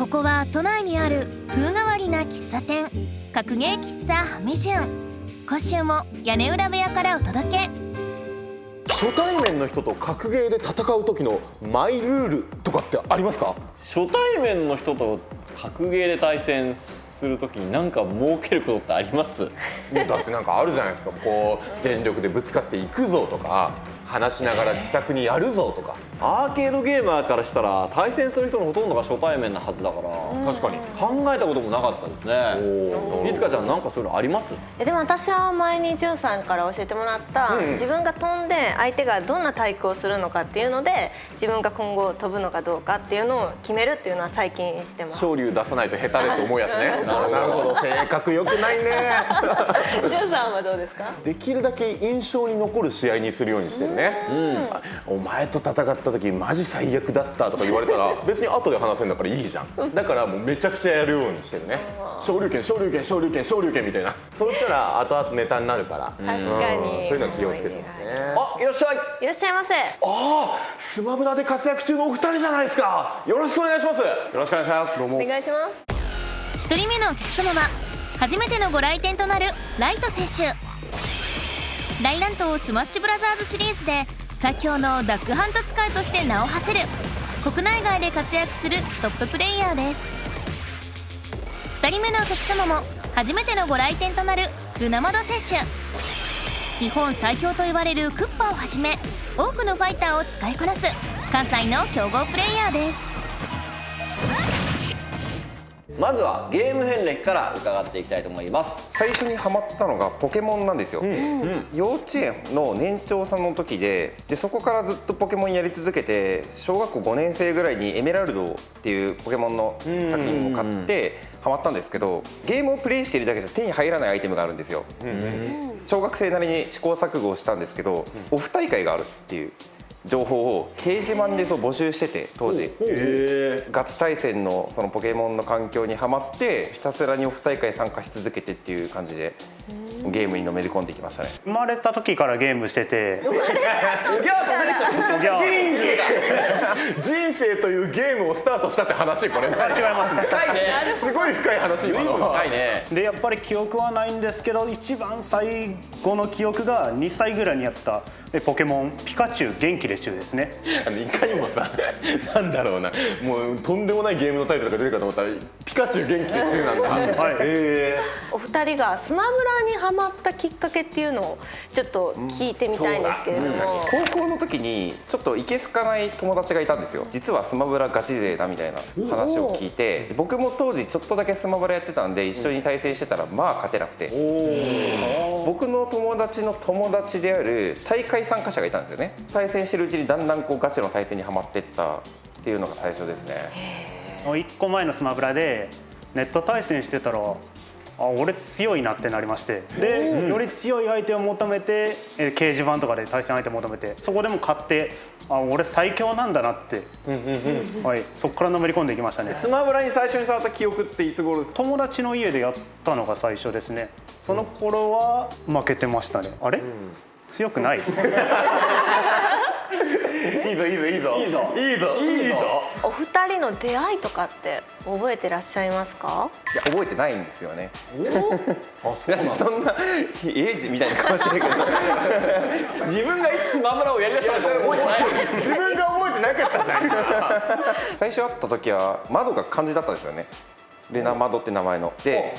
ここは都内にある風変わりな喫茶店、格ゲー喫茶ハミジュン。今週も屋根裏部屋からお届け。初対面の人と格ゲーで戦う時のマイルールとかってありますか？初対面の人と格ゲーで対戦する時に何か設けることってあります？だってなんかあるじゃないですか。こう全力でぶつかっていくぞとか、話しながら気さくにやるぞとか。アーケードゲーマーからしたら対戦する人のほとんどが初対面なはずだから、確かに考えたこともなかったですね。りつかちゃん、なんかそういうのあります？でも私は前にじゅんさんから教えてもらった、自分が飛んで相手がどんな対抗をするのかっていうので、自分が今後飛ぶのかどうかっていうのを決めるっていうのは最近してます。昇竜出さないと下手でと思うやつね。なるほど、性格良くないね。じゅんさんはどうですか？できるだけ印象に残る試合にするようにしてるね。お前と戦った時マジ最悪だったとか言われたら別に後で話せるんだからいいじゃん。だからもうめちゃくちゃやるようにしてるね。昇竜拳昇竜拳昇竜拳昇竜拳みたいな。そうしたら後々ネタになるから。確かに。そういうのは気をつけてますね。あ、いらっしゃい。いらっしゃいませ。スマブラで活躍中のお二人じゃないですか。よろしくお願いします。よろしくお願いします。どうも。お願いします。1人目のお客様は初めてのご来店となるライト選手。大乱闘スマッシュブラザーズシリーズで最強のダックハント使いとして名を馳せる国内外で活躍するトッププレイヤーです。2人目のお客様も初めてのご来店となるルナマド選手。日本最強と言われるクッパをはじめ多くのファイターを使いこなす関西の強豪プレイヤーです。まずはゲーム遍歴から伺っていきたいと思います。最初にハマったのがポケモンなんですよ。幼稚園の年長さんの時でそこからずっとポケモンやり続けて、小学校5年生ぐらいにエメラルドっていうポケモンの作品を買ってハマったんですけど、ゲームをプレイしているだけじゃ手に入らないアイテムがあるんですよ。小学生なりに試行錯誤をしたんですけど、オフ大会があるっていう情報を掲示板で募集してて、当時ガチ対戦のそのポケモンの環境にはまってひたすらにオフ大会参加し続けてっていう感じでゲームにのめり込んできましたね。生まれた時からゲームしてて人生というゲームをスタートしたって話、これ。違いますね。深いね。すごい深い話今の。深いね。でやっぱり記憶はないんですけど、一番最後の記憶が2歳ぐらいにやったポケモンピカチュウ元気でちゅうですね。いかにもさ、なんだろうな、もうとんでもないゲームのタイトルが出るかと思ったらピカチュウ元気で中なんだ。お二人がスマブラにハマったきっかけっていうのをちょっと聞いてみたいんですけれども。高校の時にちょっといけすかない友達がいたんですよ。実はスマブラガチ勢だみたいな話を聞いて、僕も当時ちょっとだけスマブラやってたんで一緒に対戦してたらまあ勝てなくて、僕の友達の友達である大会参加者がいたんですよね。対戦してるうちにだんだんこうガチの対戦にはまっていったっていうのが最初ですね。1個前のスマブラでネット対戦してたら、俺強いなってなりまして、でより強い相手を求めて掲示板とかで対戦相手を求めて、そこでも勝って、俺最強なんだなって、そこからのめり込んでいきましたね。スマブラに最初に触った記憶っていつ頃ですか？友達の家でやったのが最初ですね。その頃は負けてましたね。あれ、強くない？いいぞいいぞいいぞいいぞいいぞいいぞ。お二人の出会いとかって覚えてらっしゃいますか？いや覚えてないんですよね。そんなみたいな顔してるけど自分がいつスマブラをやりだしたのか覚えてない。自分が覚えてなかったじゃんか。最初会った時は窓が漢字だったんですよね。ルナ窓って名前ので、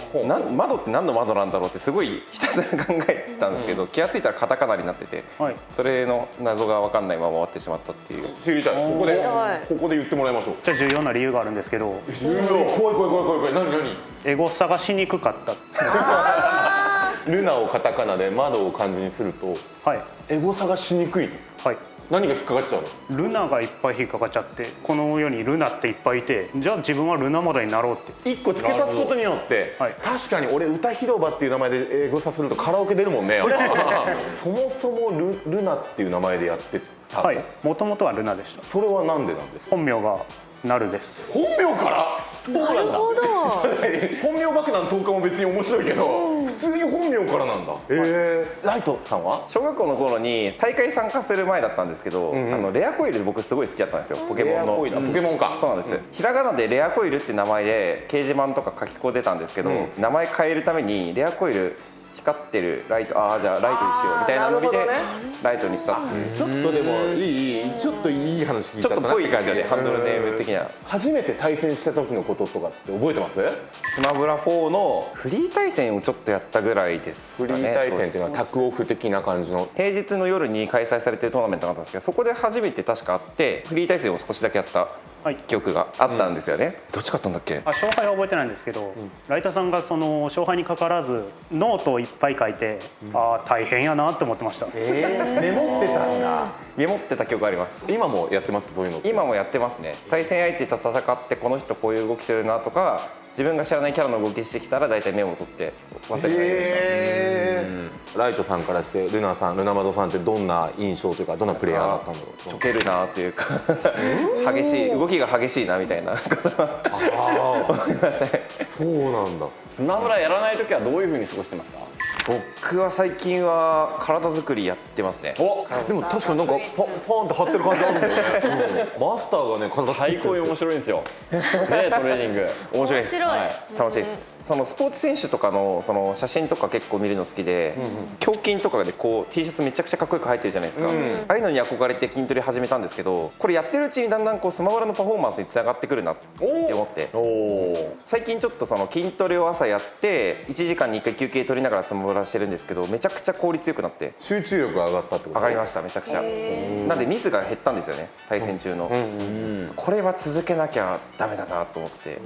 窓って何の窓なんだろうってすごいひたすら考えてたんですけど、気が付いたらカタカナになってて、それの謎が分かんないまま終わってしまったっていう。知りたい。ここで言ってもらいましょう。じゃあ重要な理由があるんですけど、怖い。何エゴサがしにくかった。ルナをカタカナで窓を漢字にすると、エゴサがしにくい。何が引っかかっちゃうの？ルナがいっぱい引っかかっちゃって、この世にルナっていっぱいいて、じゃあ自分はルナモデルになろうって1個付け足すことによって、確かに俺歌広場っていう名前でエゴサするとカラオケ出るもんね。そもそもルナっていう名前でやってた。もともとはルナでした。それはなんでなんですか？本名がナルです。本名から？そうなんだ。なるほど。本名爆弾10日も別に面白いけど、普通に本名からなんだ。ライトさんは？小学校の頃に大会参加する前だったんですけど、レアコイル僕すごい好きだったんですよ、ポケモンの。ポケモンか。そうなんです、ひらがなでレアコイルって名前で掲示板とか書き込んでたんですけど、名前変えるためにレアコイル光ってるライト、じゃあライトにしようみたいなノリでライトにしたっていう。ちょっとでもちょっといい話聞いたちょっとぽい感じでハンドルネーム的な。初めて対戦した時のこととかって覚えてます？スマブラ4のフリー対戦をちょっとやったぐらいですかね。フリー対戦っていうのはタクオフ的な感じの。平日の夜に開催されてるトーナメントがあったんですけど、そこで初めて確かあってフリー対戦を少しだけやった記憶があったんですよね。どっち勝ったんだっけ？勝敗は覚えてないんですけど、ライトさんがその勝敗にかかわらずノートをいっぱい書いて、大変やなって思ってました。メモってたんだ。メモってた記憶あります。今もやってます、そういうのって？今もやってますね。対戦相手と戦ってこの人こういう動きするなとか、自分が知らないキャラの動きしてきたら大体メモを取って忘れないようにします。ライトさんからしてルナマドさんってどんな印象というか、どんなプレイヤーだったんだろう？ちょけるなというか激しい動きが激しいなみたいな思いましたね。そうなんだ。スマブラやらない時はどういう風に過ごしてますか？僕は最近は体作りやってますね。でも確かになんかパーンって張ってる感じあるんだよね。マスターがね体作って最高にるんですよ。面白いんですよ。ね、トレーニング。面白いです。面白いはい、楽しいです。そのスポーツ選手とかのその写真とか結構見るの好きで、胸筋とかでこう T シャツめちゃくちゃかっこよく入ってるじゃないですか。ああいうのに憧れて筋トレ始めたんですけど、これやってるうちにだんだんこうスマブラのパフォーマンスにつながってくるなって思って、最近ちょっとその筋トレを朝やって1時間に1回休憩取りながらスマブラしてるんですけど、めちゃくちゃ効率よくなって集中力が上がったってこと？上がりました。めちゃくちゃ。なんでミスが減ったんですよね、対戦中の。これは続けなきゃダメだなと思って。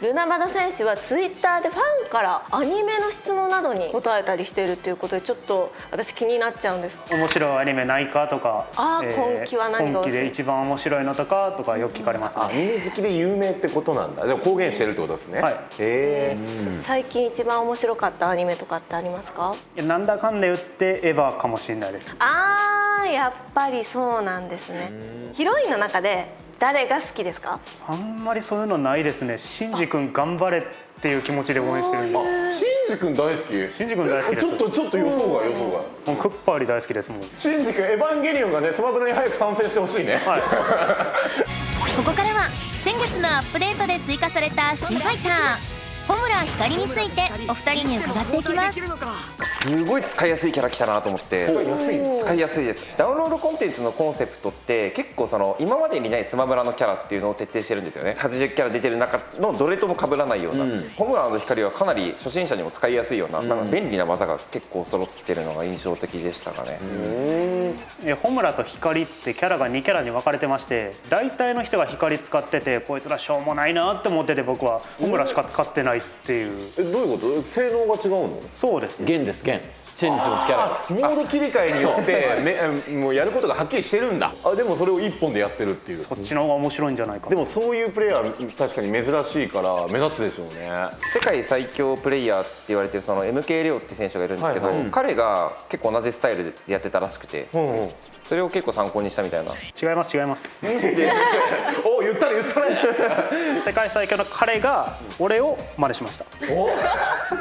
ルナマド選手はツイッターでファンからアニメの質問などに答えたりしているということで、ちょっと私気になっちゃうんです。面白いアニメないかとか、今期は何が今期で一番面白いのとかよく聞かれますね。アニメ好きで有名ってことなんだ。でも公言してるってことですね。はい。最近一番面白かったアニメとかってありますか？なんだかんだ言ってエヴァかもしれないです。やっぱりそうなんですね。ヒロインの中で誰が好きですか？あんまりそういうのないですね。シンジ君頑張れっていう気持ちで応援してるんで。シンジ君大好き？シンジ君大好きです。ちょっと予想が。もうクッパーリ大好きですもん。シンジ君エヴァンゲリオンがねスマブラに早く参戦してほしいね。はい。ここからは先月のアップデートで追加された新ファイター穂村光についてお二人に伺っていきます。すごい使いやすいキャラ来たなと思って。使いやすいです。ダウンロードコンテンツのコンセプトって結構その今までにないスマブラのキャラっていうのを徹底してるんですよね。80キャラ出てる中のどれとも被らないような、穂村光はかなり初心者にも使いやすいような、なんか便利な技が結構揃ってるのが印象的でしたかね。穂村と光ってキャラが2キャラに分かれてまして、大体の人が光使っててこいつらしょうもないなって思ってて、僕は穂村しか使ってないっていう。どういうこと？性能が違うの？そうですね。弦です、弦。チェンジするキャラ。モード切り替えによってもうやることがはっきりしてるんだ。でもそれを一本でやってるっていう。こっちの方が面白いんじゃないか。でもそういうプレイヤー確かに珍しいから目立つでしょうね。世界最強プレイヤーって言われてるその MK レオって選手がいるんですけど、彼が結構同じスタイルでやってたらしくて、それを結構参考にしたみたいな。違います。お、言ったね。世界最強の彼が俺を真似しました。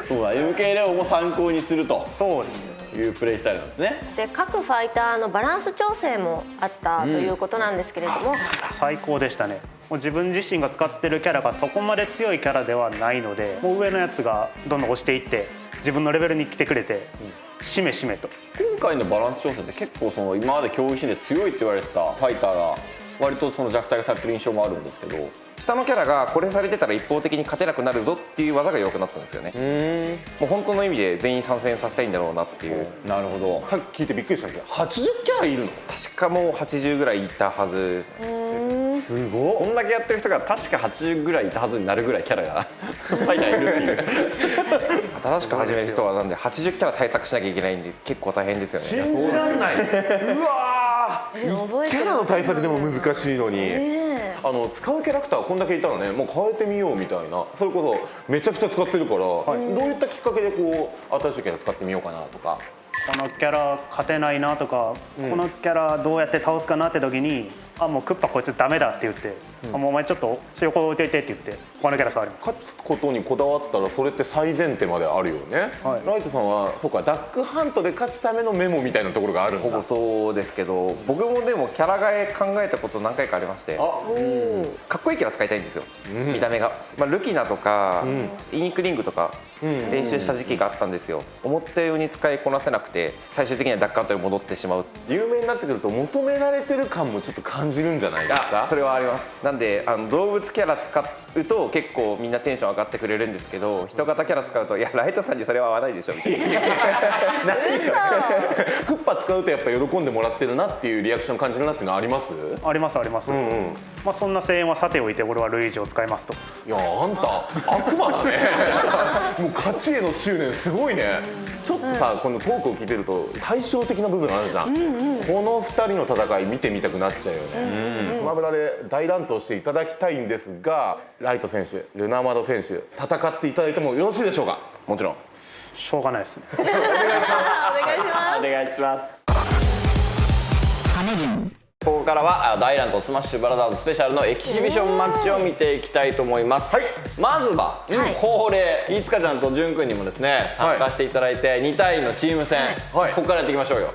そうだ、MK レオも参考にするとそうですね。いうプレイスタイルなんですね。で各ファイターのバランス調整もあったということなんですけれども、最高でしたね。もう自分自身が使ってるキャラがそこまで強いキャラではないので、もう上のやつがどんどん押していって自分のレベルに来てくれて、しめしめと。今回のバランス調整って結構その今まで競技シーンで強いって言われてたファイターが割とその弱体化されてる印象もあるんですけど、下のキャラがこれされてたら一方的に勝てなくなるぞっていう技が弱くなったんですよね。もう本当の意味で全員参戦させたいんだろうなっていう。なるほど。さっき聞いてびっくりしたけど80キャラいるの？確かもう80ぐらいいたはずですね。すごこんだけやってる人が確か80ぐらいいたはずになるぐらいキャラがファイターいるっていう。新しく始める人はなんで80キャラ対策しなきゃいけないんで結構大変ですよね。信じらんない。うわー、1キャラの対策でも難しいのに。使うキャラクターこんだけいたらね、もう変えてみようみたいな。それこそめちゃくちゃ使ってるから、どういったきっかけでこう新しいキャラ使ってみようかなとか。このキャラ勝てないなとか、このキャラどうやって倒すかなって時にもうクッパこいつダメだって言って、もうお前ちょっと横置いといてって言って他のキャラ変わります。勝つことにこだわったらそれって最前提まであるよね、ライトさんはそうかダックハントで勝つためのメモみたいなところがあるんだ。ほぼそうですけど、僕もでもキャラ替え考えたこと何回かありまして、かっこいいキャラ使いたいんですよ、見た目が、ルキナとか、イニックリングとか練習した時期があったんですよ。思ったように使いこなせなくて最終的にはダックハントに戻ってしまう。有名になってくると求められてる感もちょっと感じるんじゃないですか。それはあります。なんで動物キャラ使うと結構みんなテンション上がってくれるんですけど、人型キャラ使うといやライトさんにそれは合わないでしょみたいなクッパ使うとやっぱ喜んでもらってるなっていうリアクション感じるなっていうのはあります？ありますあります、そんな声援はさておいて俺はルイージを使いますと。いやあんた悪魔だねもう勝ちへの執念すごいね。ちょっとさこのトークを聞いてると対照的な部分あるじゃん、この2人の戦い見てみたくなっちゃうよね、スマブラで大乱闘していただきたいんですが、ライト選手、ルナマド選手戦っていただいてもよろしいでしょうか？もちろん。しょうがないですねお願いします。お願いします。ここからは大乱闘スマッシュブラザーズスペシャルのエキシビションマッチを見ていきたいと思います、まずは恒例いつかちゃんとじゅんくんにもですね参加していただいて2対2のチーム戦、ここからやっていきましょうよ。っ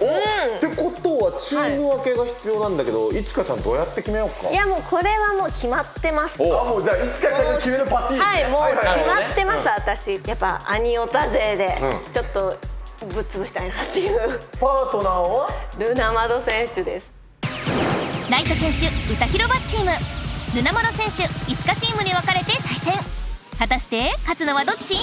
てことはチーム分けが必要なんだけど、いつかちゃんどうやって決めようか。いやもうこれはもう決まってます。もうじゃあいつかちゃんが決めるパティーン。はい、もう決まってます、私やっぱアニオタ勢でちょっとぶっ潰したいなっていうパートナーはルナマド選手です。ライト選手歌広場チーム、ルナマド選手いつかチームに分かれて対戦。果たして勝つのはどっち？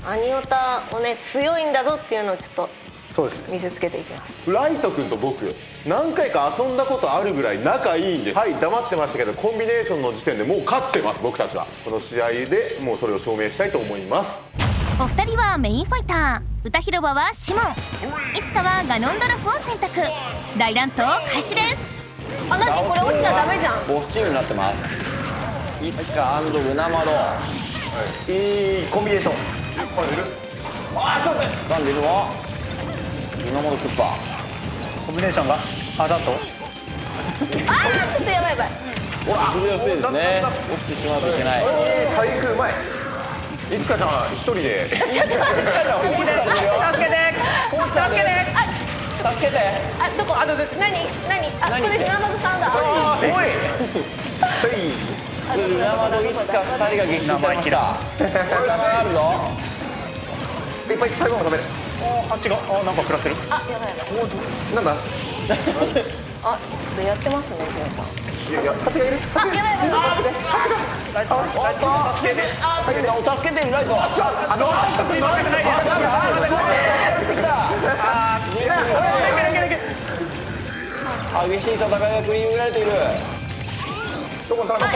アニオタをね強いんだぞっていうのをちょっとそうですね。見せつけていきます。ライト君と僕何回か遊んだことあるぐらい仲いいんです。はい、黙ってましたけどコンビネーションの時点でもう勝ってます。僕たちはこの試合でもうそれを証明したいと思います。お二人はメインファイター、歌広場はシモン、いつかはガノンドルフを選択。大乱闘開始です。あ、なにこれ落ちたらダメじゃん。ボスチームになってます。いつかルナマド、いいコンビネーション。あーちょっと掴んでいるのルナマドクッパ。コンビネーションがだとあーちょっとやばいやばい。崩れやすいですね。落ちてしまうといけない。体育うまい。いつかちゃん一人で助けて助けて助けて。あ、どこ？何？あ、これルナマドさんだ。ルナマドいつか2人が撃墜されました。力あるぞ。いっぱい食べ物食べる。あっちがなんか食らってる。あ、やばいやばい。なんだ。あ、ちょっとやってますね、ジュンさん。いや蜂がいる。あ、やばいやばい。ライト助けて。助けてるライト。激しい戦いが繰り広げられている。どこに並ぶか。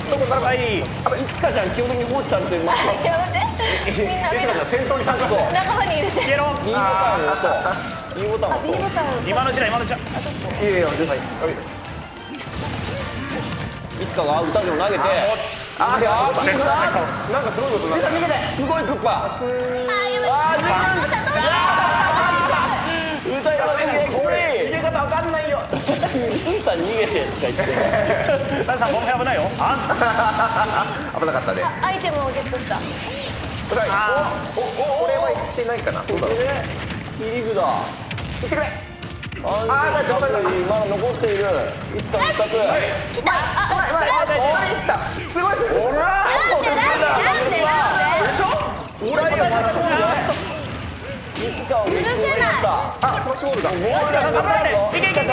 どこに並ぶ。はい。いつかちゃん基本的に放置されています。やめて。みんないつかちゃん戦闘に参加して仲間に入れて。消えろ。 B ボタンを押そう。B ボタンを押 B そう。ボタンを。今のうちだ今のうちだ。いいよ13位。いつかが歌でも投げて。あーやばい。なんかすごいことになった。逃げて。すごいクッパ。あ、やばい。歌いませんね。これ。逃げ方わかんないよ。ジュンさん逃げてとか言って。ライトさんこの辺危ないよ。危なかったね。アイテムをゲットした。これは行ってないかな。どうだろう。切り札。行ってくれ。まだ残っている。いつか2つ。来た。すごい。いつかを撃墜しました。あ、スマッシュボールだ。もういけいけいけいけ。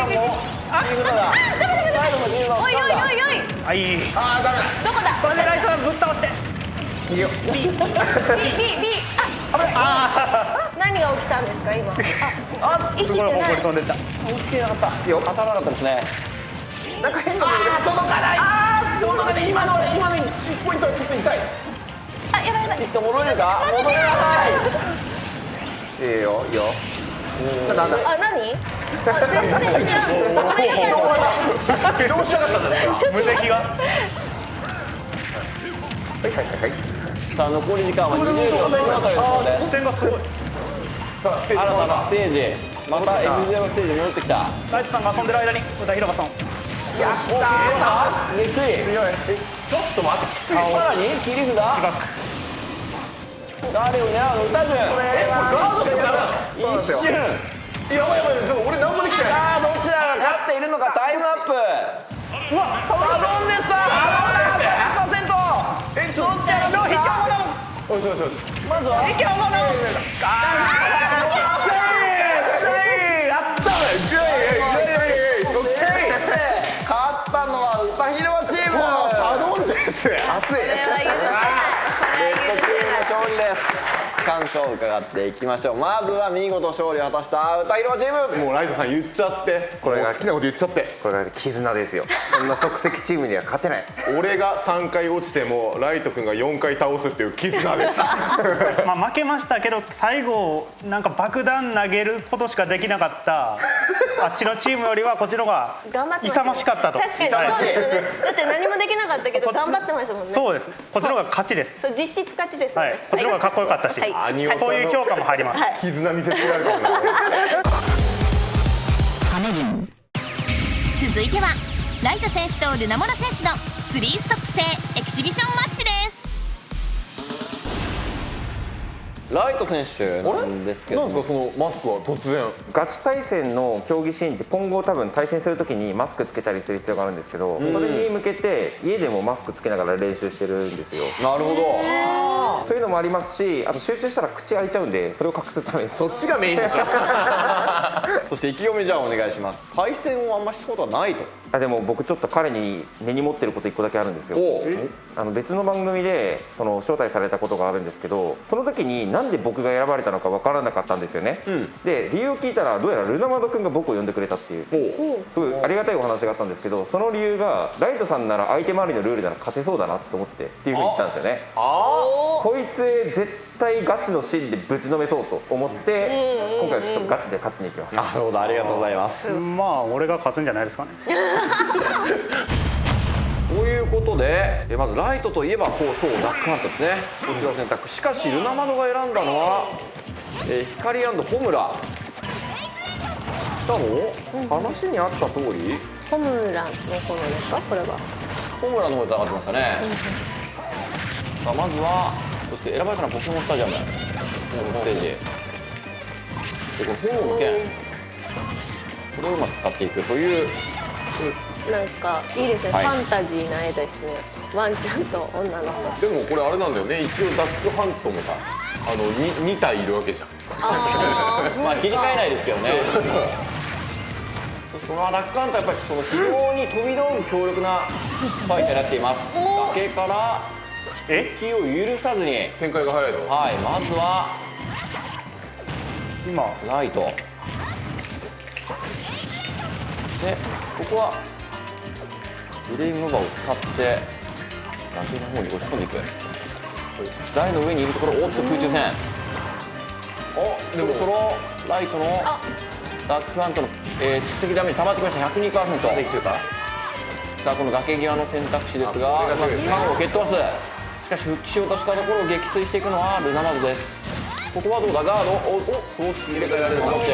あ、最後の10番おいおいおいおい。はい。あーダメだ。どこだ。それでライトさんぶっ倒して。いいよ。B。あ、何が起きたんですか今。あ、生きてすごい方向にない。飛んでった。押し切れなかった。いいよ。当たらなかったですね。なんか変なの届かない。届かない。今の1ポイントはちょっと痛い。あ、やばいやばい。いつか戻れるか。戻れない。いいよいいよ。なんだ。あ、何？あ、全然違う。どうしたかったんだね。無敵が。はい。さあ残り時間は20秒というところです。点がすごい。新たなステージ。また F0 ステージに戻ってきた。ライトさんが遊んでる間に歌広場さん激水強い。ちょっと待って、きつい。さらに切り札誰を狙うの歌順ガードしてダメなの。そうなんですよ。一瞬やばいやばい、ちょっと俺何もできてない。さあどちらが勝っているのかタイムアップうわサドンデスさあ 100%どっちらが引きよしよしよし。まずは引きやったね。勝ったのは歌広場チーム頼んです。熱い。これは譲れないレッドチームの勝利です感想を伺っていきましょう。まずは見事勝利を果たした歌広場チーム。もうライトさん言っちゃって。これ好きなこと言っちゃって。これが絆ですよ。そんな即席チームには勝てない。俺が3回落ちてもライト君が4回倒すっていう絆です。まあ負けましたけど最後なんか爆弾投げることしかできなかったあっちのチームよりはこっちの方が頑張って勇ましかったと。確かにそうですよね。だって何もできなかったけど頑張ってましたもんね。そうです。こっちの方が勝ちです。そう実質勝ちですよね。はい。こっちの方がかっこよかったし、はい兄弟のそういう評価も入ります。はい絆見せつけられたもんね。続いてはライト選手とルナモナ選手の3ストック制エキシビションマッチです。ライト選手なんですけどなんですかそのマスクは突然。ガチ対戦の競技シーンって今後多分対戦するときにマスクつけたりする必要があるんですけど、それに向けて家でもマスクつけながら練習してるんですよ。なるほどというのもありますし、あと集中したら口開いちゃうんでそれを隠すためにそっちがメインでしょ。そして意気込みじゃあお願いします。対戦をあんましたことはないと。でも僕ちょっと彼に根に持ってること1個だけあるんですよ。別の番組で招待されたことがあるんですけど、その時になんで僕が選ばれたのか分からなかったんですよね。で理由を聞いたらどうやらルナマド君が僕を呼んでくれたっていうすごいありがたいお話があったんですけど、その理由がライトさんなら相手周りのルールなら勝てそうだなと思ってっていうふうに言ったんですよね。こいつ絶対ガチのシーンでぶちのめそうと思って今回はちょっとガチで勝ちに行きます。なるほどありがとうございます。まあ俺が勝つんじゃないですかね。ということでまずライトといえばそうダックハントですね。こちらを選択。しかしルナマドが選んだのは光&ホムラ。しかも話にあった通りホムラの方ですかこれは。ホムラの方で上がってますかね。さあまずはそして選ばれたのはポケモンスタジアムこのステージでこれ炎の剣これをうまく使っていくというなんかいいですね、はいファンタジーな絵ですね。ワンちゃんと女の子。でもこれあれなんだよね。一応ダックハントもさ2体いるわけじゃん。まあ切り替えないですけどね。そしてこのダックハントはやっぱりその非常に飛び道具強力なファイトになっています。崖から敵を許さずに展開が早いの。はいまずは今ライトでここはブレイムーバーを使って崖の方に押し込んでいく。台の上にいるところおっと空中戦でもそのライトのダックハントの、蓄積ダメージ溜まってきました。 102%。 できてた。さあこの崖際の選択肢ですがこれが強いね缶を蹴っ飛ばす。しかし復帰しようとしたところを撃墜していくのはルナマドです。ここはどうだガードを通し入れ替えられると思って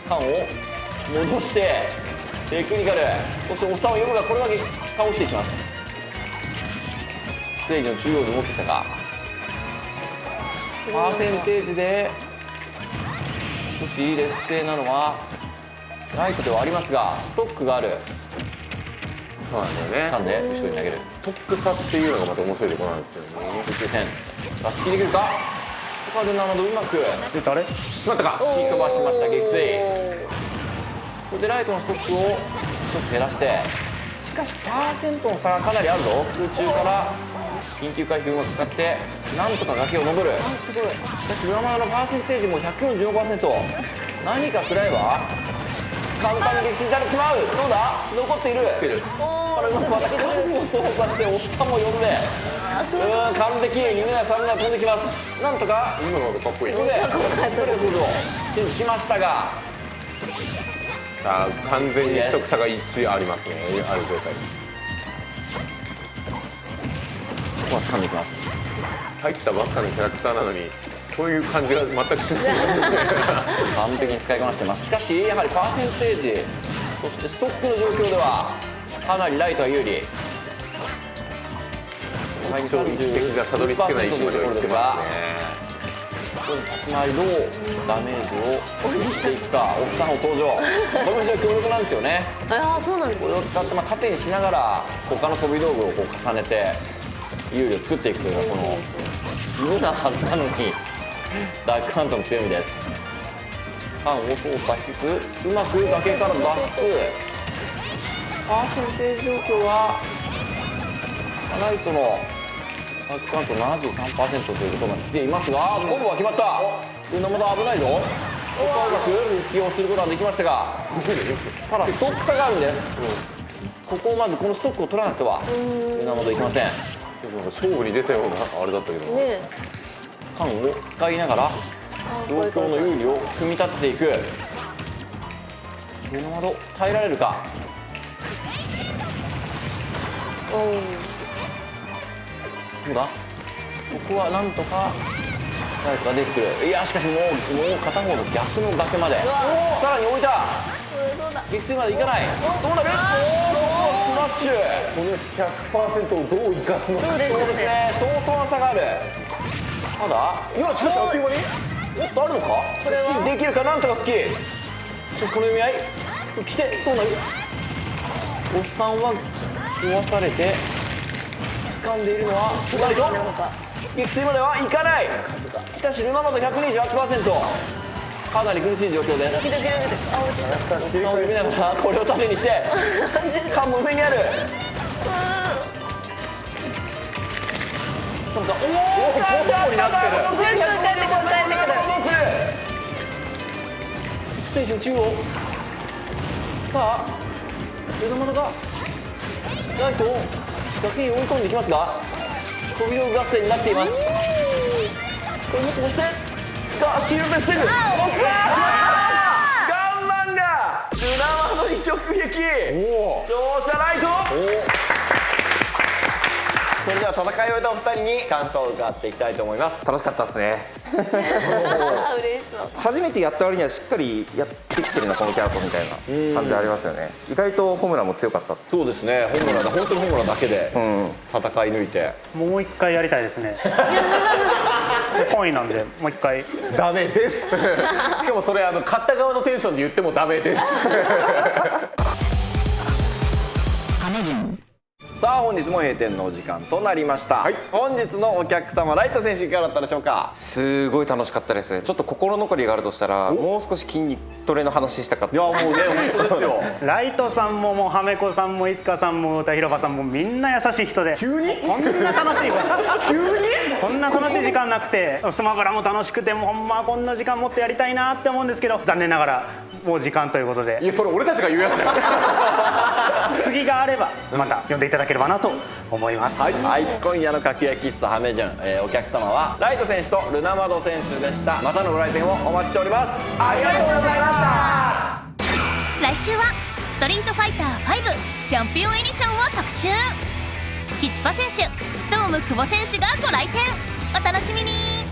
缶を戻してテクニカルそしておっさんを呼ぶがこれは倒していきます。ステージの中央に持ってきたかパーセンテージで少し劣勢なのはライトではありますがストックがある。そうなんだよね。なんで後ろに投げるストック差っていうのがまた面白いところなんですよね。空中戦ラッキーできるかここはルナマドうまくで誰？決まったか。引き飛ばしました撃墜。これでライトのストックを1つ減らしてしかしパーセントの差がかなりあるぞ。空中から緊急回避をうまく使ってなんとか崖を登る。すごい。しかしルナマドのパーセンテージも 144%。 何か食らえば簡単に撃墜されてしまう。どうだ残っているからうまくまた缶を操作しておっさんも呼んで完璧犬や3が飛んできます。なんとか今の方がかっこいい。ここでストレートを手にしましたが完全にストック差が1ありますね。ある状態。ここは掴んでいきます。入ったばっかのキャラクターなのにそういう感じが全くしない。完璧に使いこなしています。しかしやはりパーセンテージそしてストックの状況ではかなりライトは有利。一敵がたどり着けない位置までは行ってますね。ここに立ち回りどうダメージをしていくか。おっさんの登場、この人は強力なんですよね。ああそうなんです。これを使って縦にしながら他の飛び道具をこう重ねて有利を作っていくというのがこの犬なはずなのにダークハントの強みです。缶を操作しつつうまく崖から脱出。パーセンテージ状況はライトのダークハント 73% ということが来ていますが、コンボが決まった。ルナまだ危ないぞ。ここはうまく復帰をすることができましたが、ただストック差があるんです。ここをまずこのストックを取らなくてはルナまだいきません。なんか勝負に出たようなあれだったけど、ね缶を使いながら状況の有利を組み立てていく。ルナまど耐えられるか。どうだ、ここはなんとかライトが出てくる。いやしかしもう片方の逆の崖までさらに置いた。撃墜までいかない。どうなる。スマッシュ。この 100% をどう生かすのか。そうですね、相当な差がある。まだいやしかしあっという間におっとあるのか。これはできるか。なんとか復帰。しかしこの読み合い復帰してどうなる。おっさんは壊されて掴んでいるのはライト。撃墜まではいかない。しかしルナまだ 128%、 かなり苦しい状況です。おっさんを見ながらこれを縦にして缶も上にある。おおになってる。ステージの中央。さあルナまだがライトを崖に追い込んでいきますが、飛び道具合戦になっています。これもっと押してシールドで防ぐ。おっさんガンマンがルナワードに直撃。照射ライト。それでは戦い終えたお二人に感想を伺っていきたいと思います。楽しかったですね。嬉しそう。初めてやった割にはしっかりやってきてるなこのキャラトみたいな感じありますよね。意外とホムラも強かった。そうですね、本当にホムラだけで戦い抜いて、もう一回やりたいですね。コインなんでもう一回。ダメですしかもそれ勝った側のテンションで言ってもダメですさあ本日も閉店のお時間となりました、本日のお客様ライト選手いかがだったでしょうか。すごい楽しかったです。ちょっと心残りがあるとしたらもう少し筋トレの話したかった。いやもうね本当ですよライトさんもはめこさんもいつかさんも歌広場さんもみんな優しい人で、急にこんな楽しい急にこんな楽しい時間なくて、スマブラも楽しくて、もうほんまこんな時間もっとやりたいなって思うんですけど、残念ながらもう時間ということいで、やそれ俺たちが言うやつだよ次があればまた呼んでいただければなと思います。はい、今夜のかき焼き喫茶ハメジュン、お客様はライト選手とルナマド選手でした。またのご来店をお待ちしております。ありがとうございました。来週はストリートファイター5チャンピオンエディションを特集。キチパ選手、ストーム久保選手がご来店。お楽しみに。